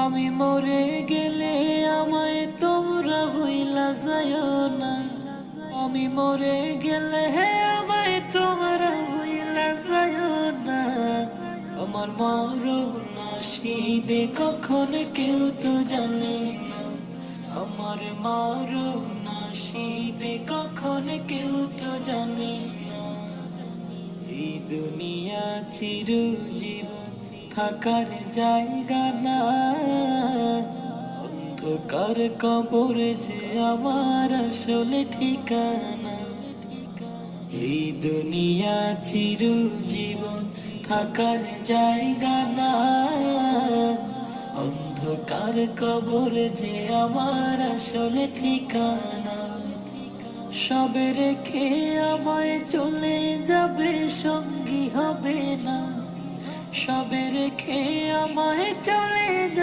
আমি মরে গেলে আমায় তোমরা ভুইলা যাইও না। আমি মরে গেলে আমায় তোমরা ভুইলা যাইও না। আমার মরণ আসিবে কখন কেউ তো জানে না। আমার মরণ আসিবে কখন কেউ তো জানে না। এই দুনিয়া চিরজীবন থাকার জায়গা না। অন্ধকার কবর যে আমার আসলে ঠিকানা। এই দুনিয়া চিরজীবন থাকার জায়গা না। অন্ধকার কবর যে আমার আসলে ঠিকানা। সবে রেখে আমায় চলে যাবে, সঙ্গী হবে না। সবে রেখে আমায় চলে যাবে।